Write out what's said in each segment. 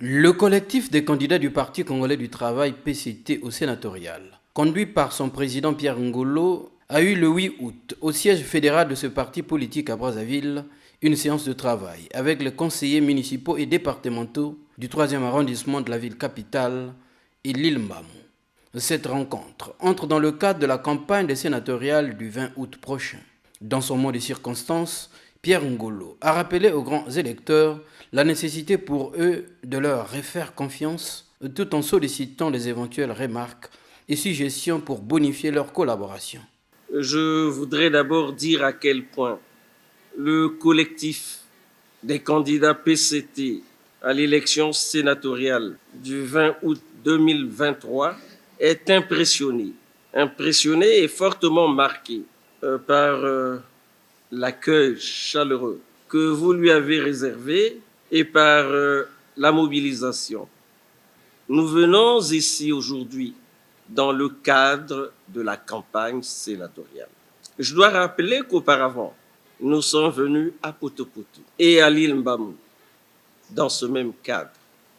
Le collectif des candidats du Parti congolais du travail PCT au sénatorial, conduit par son président Pierre Ngolo, a eu le 8 août au siège fédéral de ce parti politique à Brazzaville une séance de travail avec les conseillers municipaux et départementaux du 3e arrondissement de la ville capitale et l'île Mbamou. Cette rencontre entre dans le cadre de la campagne des sénatoriales du 20 août prochain. Dans son mot de circonstance, Pierre Ngolo a rappelé aux grands électeurs la nécessité pour eux de leur refaire confiance tout en sollicitant les éventuelles remarques et suggestions pour bonifier leur collaboration. Je voudrais d'abord dire à quel point le collectif des candidats PCT à l'élection sénatoriale du 20 août 2023 est impressionné et fortement marqué par l'accueil chaleureux que vous lui avez réservé et par la mobilisation. Nous venons ici aujourd'hui dans le cadre de la campagne sénatoriale. Je dois rappeler qu'auparavant, nous sommes venus à Potopoto et à l'île Mbamou dans ce même cadre.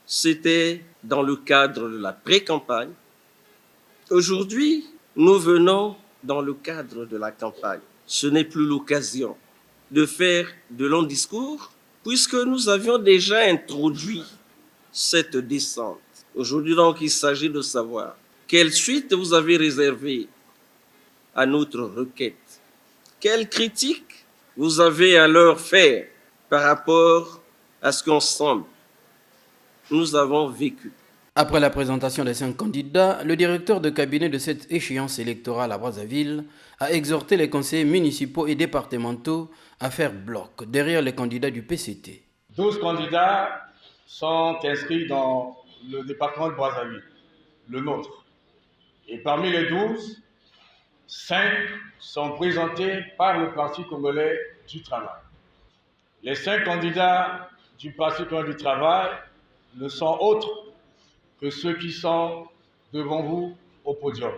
C'était dans le cadre de la pré-campagne. Aujourd'hui, nous venons dans le cadre de la campagne. Ce n'est plus l'occasion de faire de longs discours puisque nous avions déjà introduit cette descente. Aujourd'hui, donc, il s'agit de savoir quelle suite vous avez réservée à notre requête. Quelle critique vous avez à leur faire par rapport à ce qu'ensemble nous avons vécu. Après la présentation des 5 candidats, le directeur de cabinet de cette échéance électorale à Brazzaville a exhorté les conseillers municipaux et départementaux à faire bloc derrière les candidats du PCT. 12 candidats sont inscrits dans le département de Brazzaville, le nôtre. Et parmi les 12, 5 sont présentés par le Parti congolais du travail. Les 5 candidats du Parti congolais du travail ne sont autres que ceux qui sont devant vous au podium.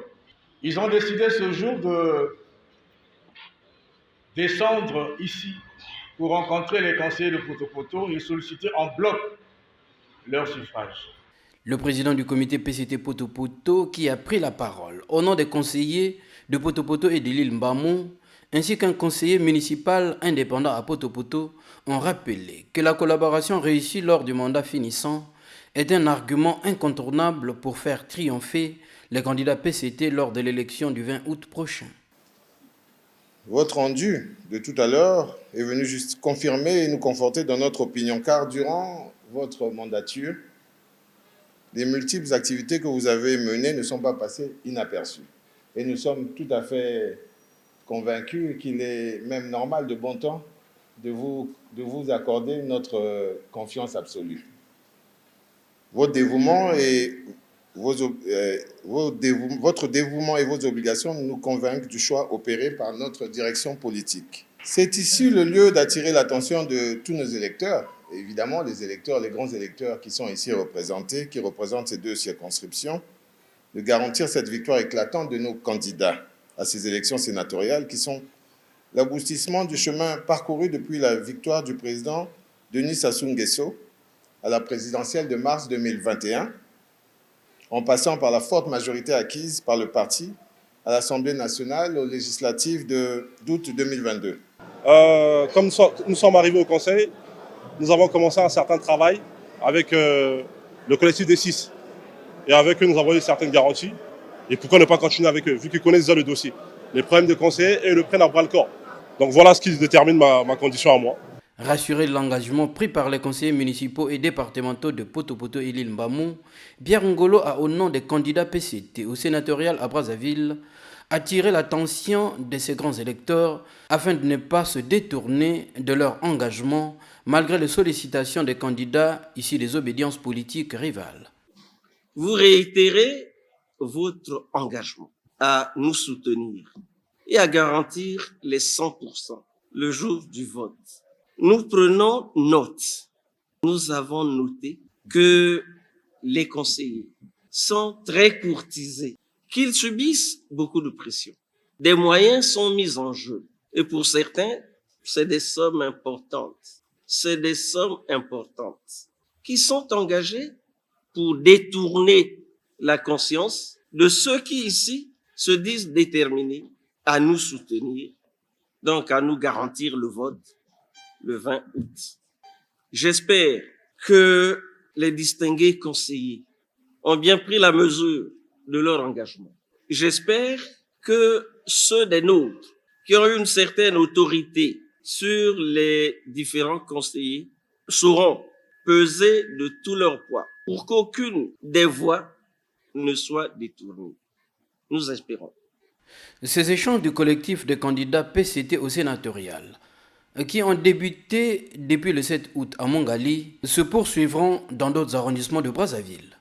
Ils ont décidé ce jour de descendre ici pour rencontrer les conseillers de Potopoto et solliciter en bloc leur suffrage. Le président du comité PCT Potopoto, qui a pris la parole au nom des conseillers de Potopoto et de l'île Mbamou, ainsi qu'un conseiller municipal indépendant à Potopoto, ont rappelé que la collaboration réussie lors du mandat finissant est un argument incontournable pour faire triompher les candidats PCT lors de l'élection du 20 août prochain. Votre rendu de tout à l'heure est venu juste confirmer et nous conforter dans notre opinion, car durant votre mandature, les multiples activités que vous avez menées ne sont pas passées inaperçues. Et nous sommes tout à fait convaincus qu'il est même normal de bon temps de vous accorder notre confiance absolue. Votre dévouement et votre dévouement et vos obligations nous convainquent du choix opéré par notre direction politique. C'est ici le lieu d'attirer l'attention de tous nos électeurs, évidemment les électeurs, les grands électeurs qui sont ici représentés, qui représentent ces 2 circonscriptions, de garantir cette victoire éclatante de nos candidats à ces élections sénatoriales qui sont l'aboutissement du chemin parcouru depuis la victoire du président Denis Sassou Nguesso à la présidentielle de mars 2021, en passant par la forte majorité acquise par le parti à l'Assemblée nationale aux législatives d'août 2022. Comme nous sommes arrivés au Conseil, nous avons commencé un certain travail avec le collectif des 6. Et avec eux, nous avons eu certaines garanties. Et pourquoi ne pas continuer avec eux, vu qu'ils connaissent déjà le dossier, les problèmes des conseillers et le prennent à bras-le-corps. Donc voilà ce qui détermine ma condition à moi. Rassuré de l'engagement pris par les conseillers municipaux et départementaux de Potopoto et l'île Mbamou, Pierre Ngolo a, au nom des candidats PCT au sénatorial à Brazzaville, attiré l'attention de ces grands électeurs afin de ne pas se détourner de leur engagement malgré les sollicitations des candidats issus des obédiences politiques rivales. Vous réitérez votre engagement à nous soutenir et à garantir les 100% le jour du vote. Nous prenons note. Nous avons noté que les conseillers sont très courtisés, qu'ils subissent beaucoup de pression. Des moyens sont mis en jeu. Et pour certains, c'est des sommes importantes. C'est des sommes importantes. qui sont engagés pour détourner la conscience de ceux qui ici se disent déterminés à nous soutenir, donc à nous garantir le vote le 20 août. J'espère que les distingués conseillers ont bien pris la mesure de leur engagement. J'espère que ceux des nôtres qui ont une certaine autorité sur les différents conseillers sauront peser de tout leur poids pour qu'aucune des voix ne soit détournée. Nous espérons. Ces échanges du collectif des candidats PCT au sénatorial, qui ont débuté depuis le 7 août à Mongali, se poursuivront dans d'autres arrondissements de Brazzaville.